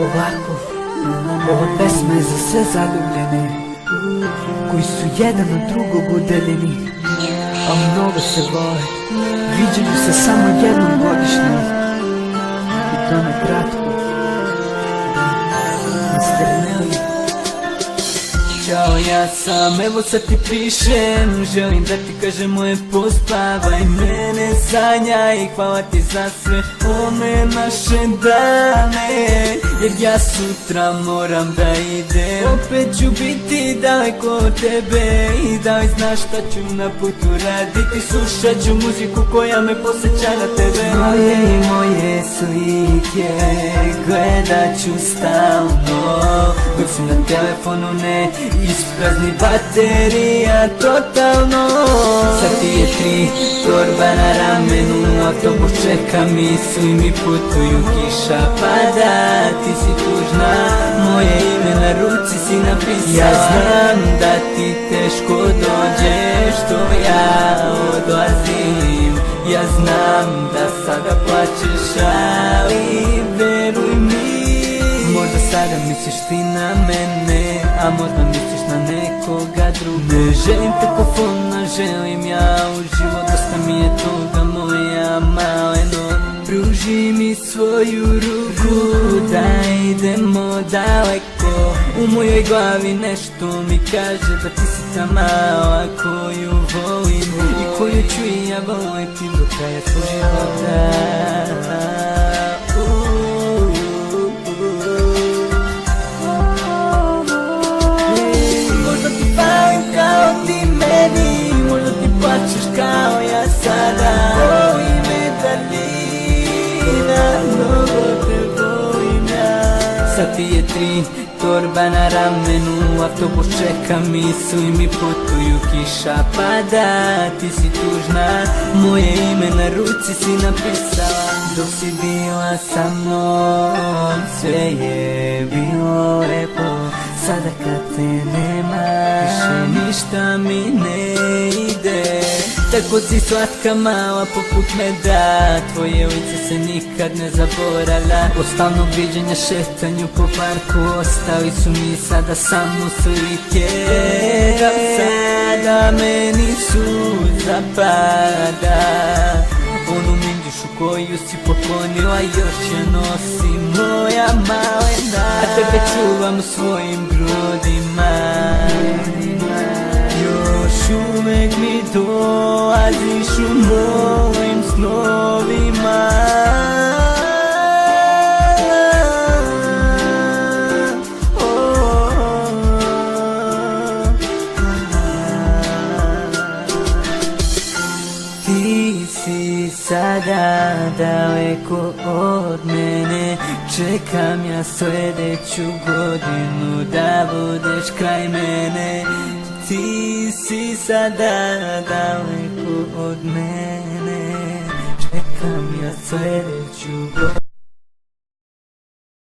Ovako, ova pesma je za sve zaljubljene koji su jedan od drugog udaljeni, a mnogo se vole. Viđaju se samo jednom godišnje i to na kratko. Mr. Nelly. Ćao, ja sam, evo sad ti pišem, želim da ti kažem moje pospavaj mene, sanjaj, hvala ti za sve one naše dane, jer ja sutra moram da idem, opet ću biti daleko od tebe i da li znaš šta ću na putu raditi, slušat ću muziku koja me posjeća na tebe. Moje i moje slike gledat ću stalno, dok si na telefonu ne isprazni baterija totalno. Sad ti je 3 torba na ramenu, autobus čeka mi, svi mi putuju, kiša pada, ti si tužna, moje ime na ruci si napisala. Ja znam da ti teško dođe što ja odlazim, ja znam da sada plačeš, ali veruj mi, možda sada misliš ti na mene, a možda misliš na nekoga drugog. Ne želim tekofona, želim ja uživo, dosta mi je toga moja maleno. Pruži mi svoju ruku, da idemo daleko. U mojoj glavi nešto mi kaže da ti si ta mala koju volim i koju ću i ja voliti do kraja svog života. Možda ti plačeš kao ja sada, voli me daljina, mnogo te volim ja. Sad ti je 3 torba na ramenu, autobus čeka mi, svi mi putuju, kiša pada, ti si tužna, moje ime na ruci si napisala. Dok si bila sa mnom, sve je bilo lepo, sada kad te nema, više ništa mi ne ide. Tako si slatka mala poput meda, tvoje lice se nikad ne zaboravlja. Od stalnog viđenja šetanju po parku, ostali su mi sada samo slike. Da sada meni suza pada, onu minđušu koju si poklonila, još je nosi moja malena, a tebe čuvam u svojim grudima. Još uvek mi dolaziš u mojim snovima. Ti si sada daleko od mene, čekam ja sljedeću godinu da budeš kraj mene. Ti si sada daleko od mene, čekam ja sljedeću godinu.